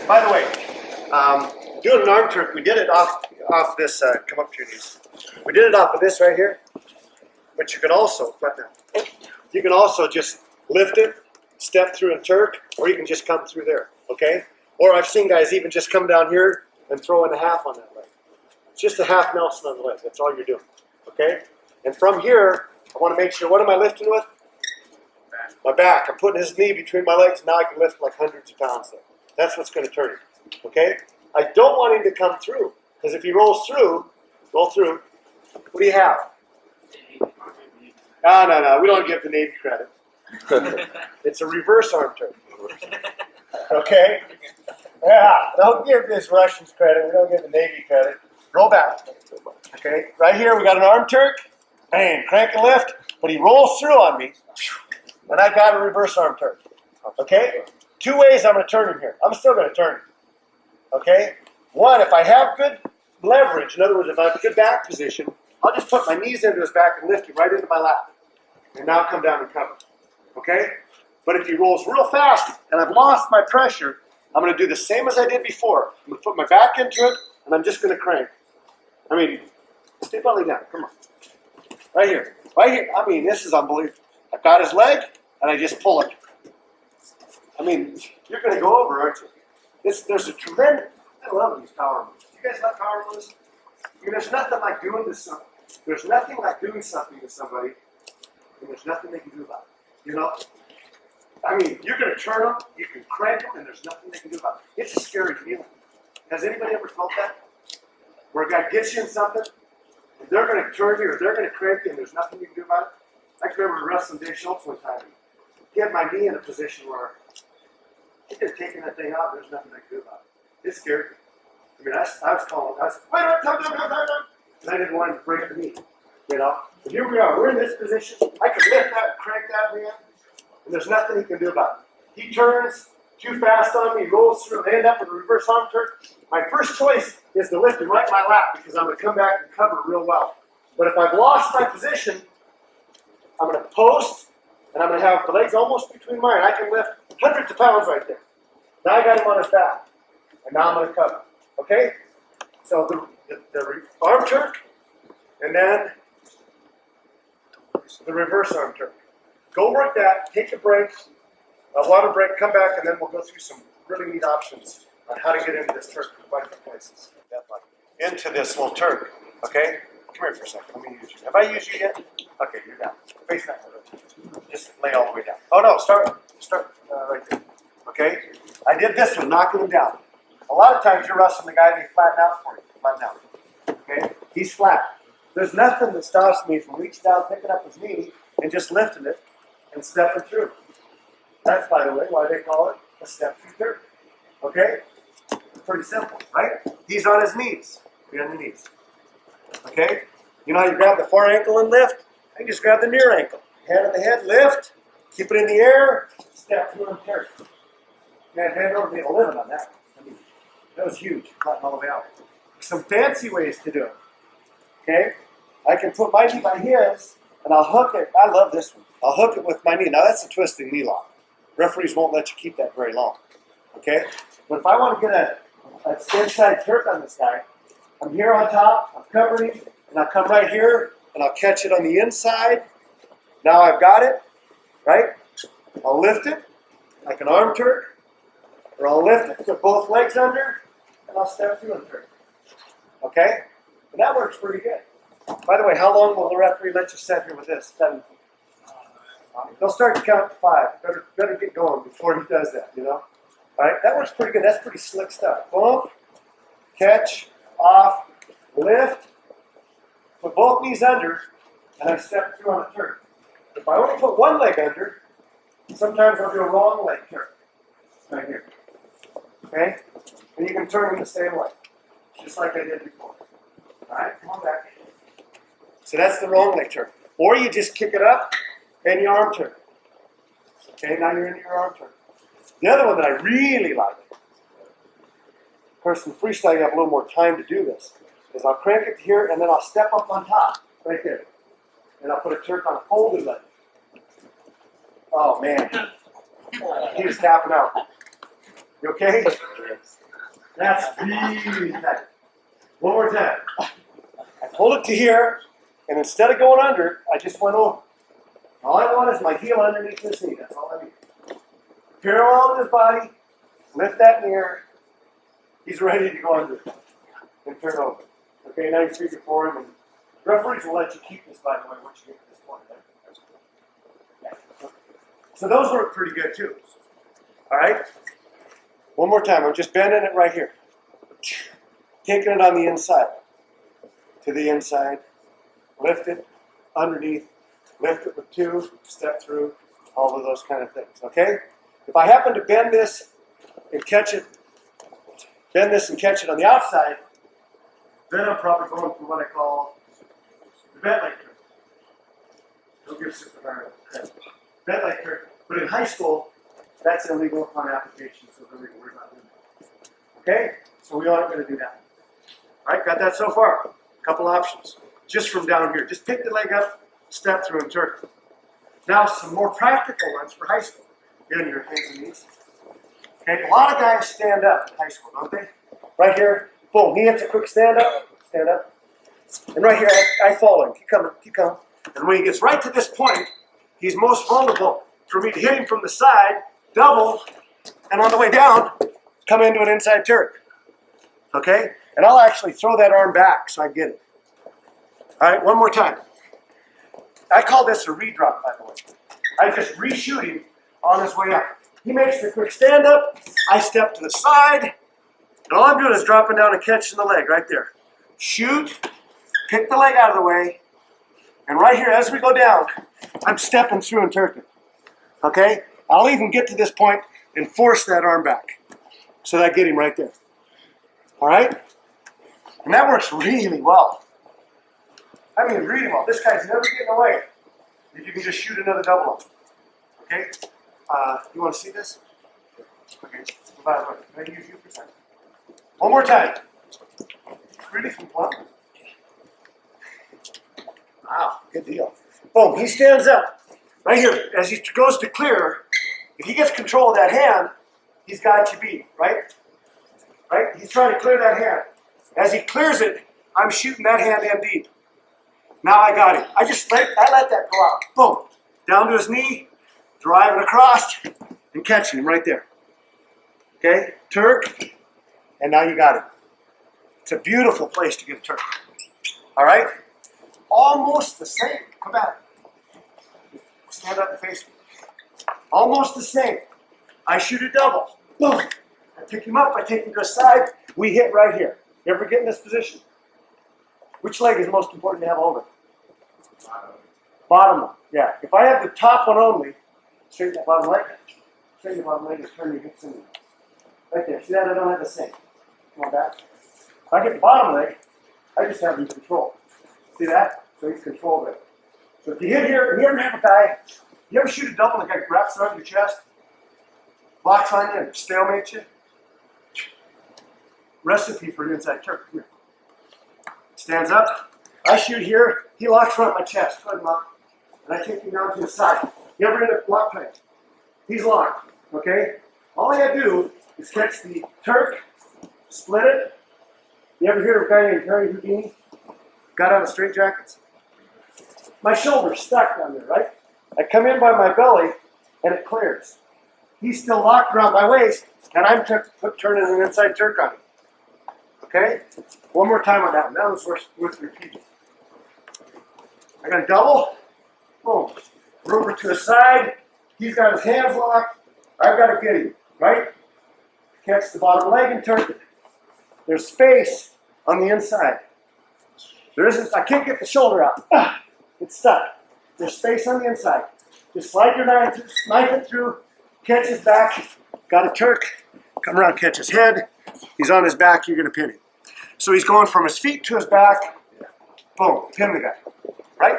By the way, doing an arm turk, we did it off this, come up to your knees. We did it off of this right here, but you can also, you can also just lift it, step through and turk, or you can just come through there, okay? Or I've seen guys even just come down here and throw in a half on that leg. It's just a half Nelson on the leg, that's all you're doing, okay? And from here, I want to make sure, what am I lifting with? My back. I'm putting his knee between my legs, now I can lift like hundreds of pounds there. That's what's going to turn him, okay? I don't want him to come through, because if he rolls through, what do you have? No, we don't give the Navy credit. It's a reverse arm turn. Okay? Yeah, don't give this Russians credit. We don't give the Navy credit. Roll back. Okay? Right here, we got an arm turk. Bang, crank and lift. But he rolls through on me. And I've got a reverse arm turn. Okay? 2 ways I'm going to turn him here. I'm still going to turn him. Okay? One, if I have good leverage, in other words, if I have a good back position, I'll just put my knees into his back and lift him right into my lap. And now come down and cover. Okay? But if he rolls real fast and I've lost my pressure, I'm going to do the same as I did before. I'm going to put my back into it and I'm just going to crank. I mean, stay belly down. Come on. Right here. Right here. I mean, this is unbelievable. I've got his leg and I just pull it. I mean, you're going to go over, aren't you? There's a tremendous, I love these power moves. You guys like power moves? I mean, there's nothing like doing this. There's nothing like doing something to somebody and there's nothing they can do about it. You know? I mean, you're going to turn them, you can crank them, and there's nothing they can do about it. It's a scary feeling. Has anybody ever felt that? Where a guy gets you in something, and they're going to turn you, or they're going to crank you, and there's nothing you can do about it? I can remember wrestling Dave Schultz one time. He had my knee in a position where he could have taken that thing out, and there's nothing I could do about it. It scared me. I mean, I was calling, wait, and I didn't want him to break the knee. You know? But here we are, we're in this position. I can lift that, crank that man. And there's nothing he can do about it. He turns too fast on me, rolls through, and end up with a reverse arm turn. My first choice is to lift him right in my lap because I'm going to come back and cover real well. But if I've lost my position, I'm going to post, and I'm going to have the legs almost between mine. I can lift hundreds of pounds right there. Now I got him on his back, and now I'm going to cover. Okay? So the arm turn, and then the reverse arm turn. Go work that, take a break, a water break, come back, and then we'll go through some really neat options on how to get into this turk from quite a few places. Into this little turk, okay? Come here for a second, let me use you. Have I used you yet? Okay, you're down. Face that way. Just lay all the way down. Oh no, start right there, okay? I did this one, knocking him down. A lot of times you're wrestling the guy and they flatten out for you, flatten out, okay? He's flat. There's nothing that stops me from reaching down, picking up his knee, and just lifting it, and stepping through. That's, by the way, why they call it a step through turk. Okay? Pretty simple, right? He's on his knees. Be on your knees. Okay? You know how you grab the far ankle and lift? I just grab the near ankle. Hand on the head, lift, keep it in the air, step through and turn. Man, hand over the limit on that. I mean, that was huge, flatten all the way out. Some fancy ways to do it. Okay? I can put my knee by his, and I'll hook it. I love this one. I'll hook it with my knee. Now that's a twisting knee lock. Referees won't let you keep that very long. Okay? But if I want to get a inside turk on this guy, I'm here on top, I'm covering him, and I'll come right here, and I'll catch it on the inside. Now I've got it, right? I'll lift it like an arm turk, or I'll lift it, put both legs under, and I'll step through and turk. Okay? And that works pretty good. By the way, how long will the referee let you sit here with this? 7. He'll start to count to 5. Better get going before he does that, you know? All right, that works pretty good. That's pretty slick stuff. Bump, catch, off, lift, put both knees under, and I step through on a turn. If I only put one leg under, sometimes I'll do a wrong leg turn. Right here. Okay? And you can turn them the same way, just like I did before. All right, come on back. So that's the wrong leg turn. Or you just kick it up and your arm turn. Okay, now you're into your arm turn. The other one that I really like, of course in freestyle you have a little more time to do this, is I'll crank it here and then I'll step up on top, right there. And I'll put a turk on a folded leg. Oh man, he was tapping out. You okay? That's really tight. One more time. I pulled it to here, and instead of going under, I just went over. All I want is my heel underneath this knee. That's all I need. Parallel to his body, lift that near. He's ready to go under and turn over. Okay, now you're speaking for him. And referees will let you keep this, by the way, once you get to this point. Yeah. So those work pretty good too. All right? One more time. I'm just bending it right here. Taking it on the inside. To the inside. Lift it underneath. Lift it with two. Step through. All of those kind of things. Okay? If I happen to bend this and catch it, on the outside, then I'm probably going for what I call the bent leg trick. Don't give Circa bent leg trick. But in high school, that's illegal upon application, so we're not doing that. Okay? So we aren't going to do that. All right, got that so far? A couple options. Just from down here. Just pick the leg up, step through and turn. Now some more practical ones for high school. Get on your hands and knees. Okay, a lot of guys stand up in high school, don't they? Right here, boom, he hits a quick stand up. And right here, I follow him. Keep coming. And when he gets right to this point, he's most vulnerable for me to hit him from the side, double, and on the way down, come into an inside turn. Okay? And I'll actually throw that arm back so I get it. All right, one more time. I call this a redrop, by the way. I just reshoot him on his way up. He makes the quick stand up, I step to the side, and all I'm doing is dropping down and catching the leg right there. Shoot, pick the leg out of the way, and right here as we go down, I'm stepping through and turning. Okay? I'll even get to this point and force that arm back so that I get him right there. All right? And that works really well. I mean, really well. This guy's never getting away if you can just shoot another double on him. Okay? You want to see this? Okay. By the way, can I use you for a second? One more time. Really from plumb. Wow, good deal. Boom, he stands up. Right here, as he goes to clear, if he gets control of that hand, he's got you beat, right? Right? He's trying to clear that hand. As he clears it, I'm shooting that hand in deep. Now I got him. I let that go out. Boom. Down to his knee, driving across, and catching him right there. Okay? Turk, and now you got him. It's a beautiful place to get a turk. All right? Almost the same. Come back. Stand up and face me. Almost the same. I shoot a double. Boom. I pick him up. I take him to the side. We hit right here. You ever get in this position? Which leg is most important to have over? Bottom one. Yeah. If I have the top one only, straighten that bottom leg. Straighten the bottom leg and turn your hips in. Right there. See that? I don't have the same. Come on back. If I get the bottom leg, I just have him control. See that? So he's controlled it. So if you hit here, you ever have a guy, you ever shoot a double and the guy grabs around your chest, locks on you and stalemates you? Recipe for an inside turk. Here. Stands up. I shoot here. He locks around my chest. Go ahead and lock. And I take him down to the side. You ever hit a lock tight? He's locked. Okay? All I gotta do is catch the turk, split it. You ever hear of a guy named Harry Houdini? Got out of straight jackets? My shoulder's stuck down there, right? I come in by my belly and it clears. He's still locked around my waist and I'm turning an inside turk on him. Okay? One more time on that one. That was worth repeating. I got a double. Boom. We're over to the side. He's got his hands locked. I've got to get him, right? Catch the bottom leg and turn it. There's space on the inside. There isn't, I can't get the shoulder out. It's stuck. There's space on the inside. Just slide your knife it through, catch his back, got a turk, come around, catch his head. He's on his back, you're going to pin him. So he's going from his feet to his back. Boom, pin the guy. Right?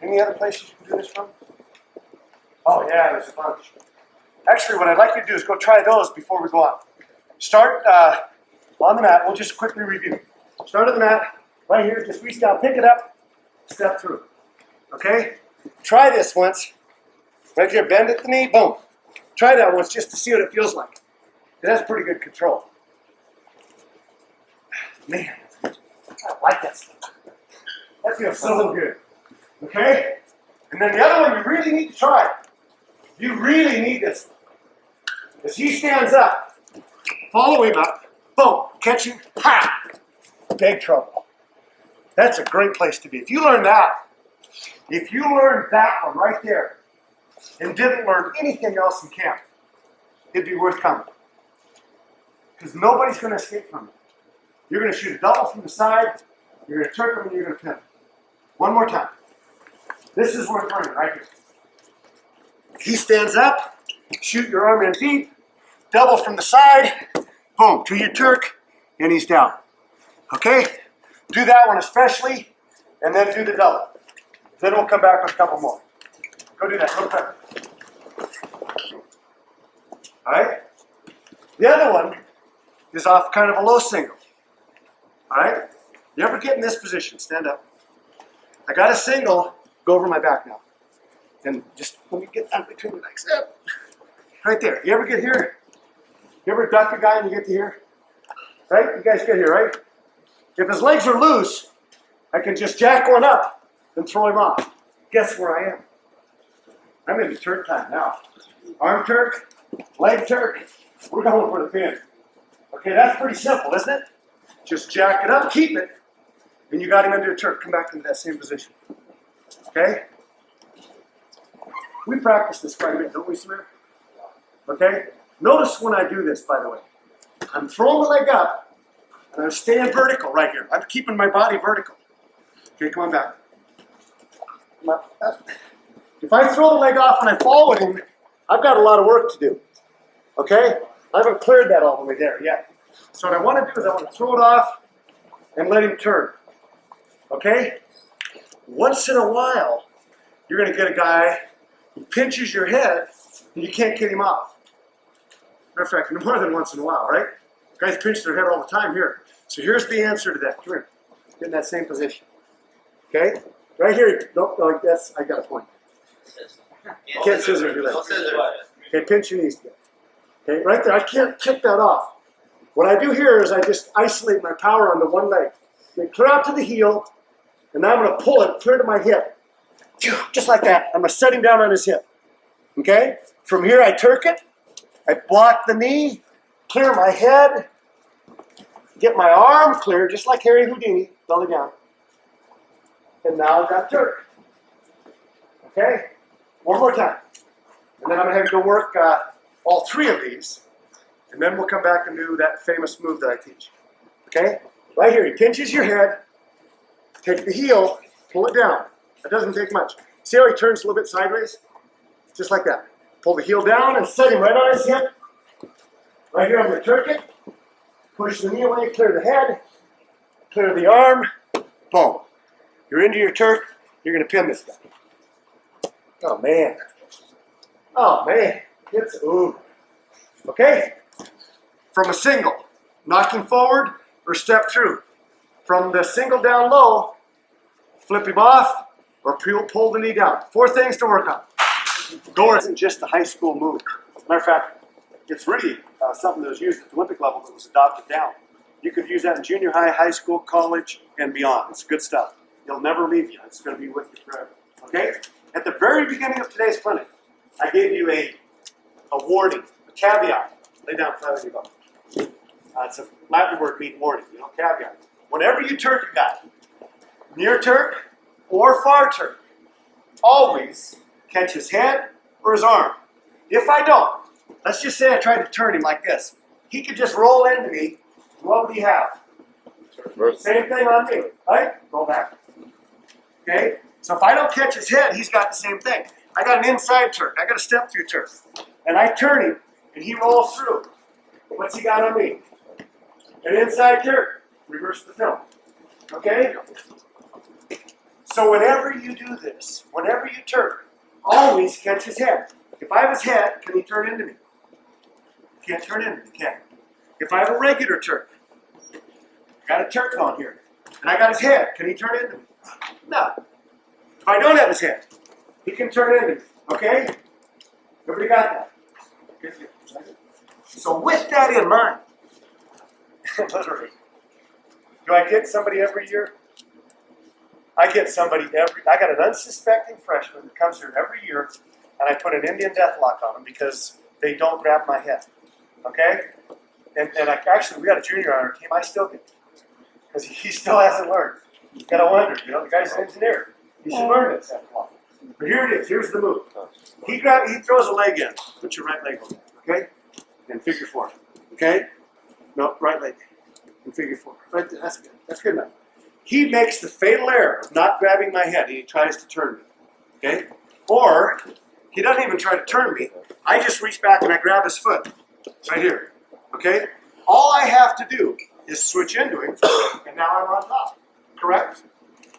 Any other places you can do this from? Oh yeah, there's a bunch. Actually, what I'd like you to do is go try those before we go on. Start on the mat. We'll just quickly review. Start on the mat, right here. Just reach down, pick it up, step through. Okay? Try this once. Right here, bend at the knee, boom. Try that once just to see what it feels like. That's pretty good control. Man, I like that stuff. That feels so good. Okay? And then the other one you really need to try. You really need this. As he stands up, follow him up, boom, catch him, ha! Big trouble. That's a great place to be. If you learn that one right there, and didn't learn anything else in camp, it'd be worth coming. Because nobody's going to escape from it. You're going to shoot a double from the side, you're going to turn them, and you're going to pin them. One more time. This is worth learning right here. He stands up, shoot your arm in deep, double from the side, boom, to your Turk, and he's down. Okay? Do that one especially, and then do the double. Then we'll come back with a couple more. Go do that real quick. All right? The other one is off kind of a low single. All right? You ever get in this position? Stand up. I got a single. Go over my back now. And just let me get down between the legs. Right there. You ever get here? You ever duck a guy and you get to here? Right? You guys get here, right? If his legs are loose, I can just jack one up and throw him off. Guess where I am? I'm in the Turk time now. Arm Turk, leg Turk. We're going for the pin. Okay, that's pretty simple, isn't it? Just jack it up, keep it, and you got him into a Turk. Come back into that same position. Okay? We practice this quite a bit, don't we, Samir? Okay? Notice when I do this, by the way. I'm throwing the leg up, and I'm staying vertical right here. I'm keeping my body vertical. Okay, come on back. If I throw the leg off and I fall with him, I've got a lot of work to do. Okay? I haven't cleared that all the way there yet. So what I want to do is I want to throw it off and let him turn. Okay? Once in a while, you're going to get a guy who pinches your head and you can't get him off. Matter of fact, more than once in a while, right? Guys pinch their head all the time here. So here's the answer to that. Come here. Get in that same position. Okay? Right here. Nope, no, that's, I got a point. You can't scissors your legs. Okay, pinch your knees. Okay, right there. I can't kick that off. What I do here is I just isolate my power onto one leg. Okay, clear out to the heel, and now I'm going to pull it clear to my hip. Just like that. I'm going to set him down on his hip. Okay? From here I Turk it. I block the knee, clear my head, get my arm clear, just like Harry Houdini, belly down. And now I've got Turk. Okay? One more time. And then I'm going to have you go work all three of these. And then we'll come back and do that famous move that I teach. Okay? Right here, he pinches your head, take the heel, pull it down. That doesn't take much. See how he turns a little bit sideways? Just like that. Pull the heel down and set him right on his hip. Right here, I'm going to Turk it. Push the knee away, clear the head, clear the arm. Boom. You're into your Turk. You're going to pin this guy. Oh, man. Oh, man. It's over. Okay? From a single, knocking forward or step through. From the single down low, flip him off or pull the knee down. 4 things to work on. Door isn't just a high school move. As a matter of fact, it's really something that was used at the Olympic level that was adopted down. You could use that in junior high, high school, college, and beyond. It's good stuff. It'll never leave you. It's going to be with you forever. Okay? At the very beginning of today's clinic, I gave you a warning, a caveat. Lay down flat on your butt. It's a Latin word meaning warning, caveat. Whenever you Turk a guy, near Turk or far Turk, always catch his head or his arm. If I don't, let's just say I tried to turn him like this. He could just roll into me. What would he have? Same thing on me, right? Roll back. Okay? So if I don't catch his head, he's got the same thing. I got an inside Turk. I got a step through Turk. And I turn him, and he rolls through. What's he got on me? An inside Turk. Reverse the film. Okay? So whenever you do this, whenever you Turk, always catch his head. If I have his head, can he turn into me? He can't turn into me, can he? If I have a regular Turk, I got a Turk on here, and I got his head, can he turn into me? No. If I don't have his head, he can turn into me. Okay? Everybody got that? So with that in mind, literally, do I get somebody every year? I get somebody I got an unsuspecting freshman that comes here every year, and I put an Indian death lock on them because they don't grab my head. Okay? And actually, we got a junior on our team. I still get it because he still hasn't learned. You gotta wonder, the guy's an engineer. He should learn this death lock. But here it is. Here's the move. He throws a leg in. Put your right leg on that. Okay? And figure 4. Okay? No, right leg. And figure 4. Right there. That's good. That's good enough. He makes the fatal error of not grabbing my head, and he tries to turn me. Okay? Or he doesn't even try to turn me. I just reach back and I grab his foot. Right here. Okay? All I have to do is switch into him, and now I'm on top. Correct?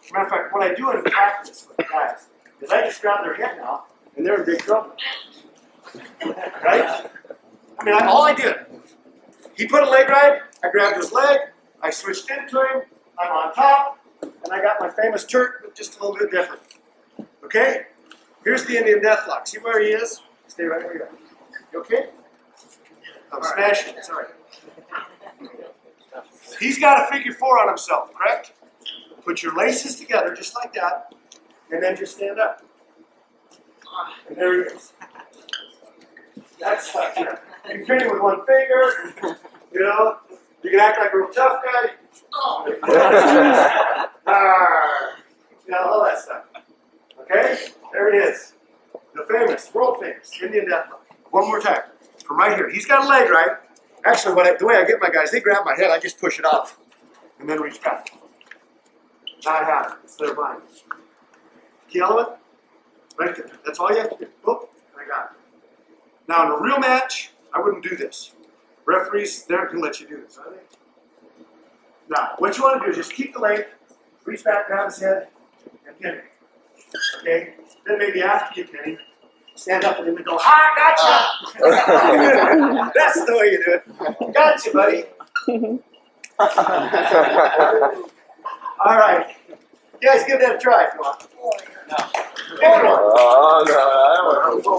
As a matter of fact, what I do in practice with the guys is I just grab their head now, and they're in big trouble. Right? I mean, all I did. He put a leg ride, I grabbed his leg, I switched into him, I'm on top, and I got my famous Turk, but just a little bit different. Okay? Here's the Indian death lock. See where he is? Stay right where you are. You okay? I'm smashing. Sorry. He's got a figure 4 on himself, correct? Put your laces together just like that, and then just stand up. And there he is. That's like you can turn him with one finger. You can act like a real tough guy. All that stuff. Okay? There it is. The famous, world famous Indian death lock. One more time. From right here. He's got a leg right. Actually, the way I get my guys, they grab my head, I just push it off. And then reach back. Now I have it. It's their mind. Key element? Right there. That's all you have to do. Boop. I got it. Now in a real match, I wouldn't do this. Referees, they're not going to let you do this, are they? Now, what you want to do is just keep the leg, reach back, grab his head, and pin him. Okay? Then maybe after you pin him, stand up and then go, ha, gotcha! That's the way you do it. Gotcha, buddy. All right. You guys give that a try if you want. No. If you want. Oh, no, I don't want to.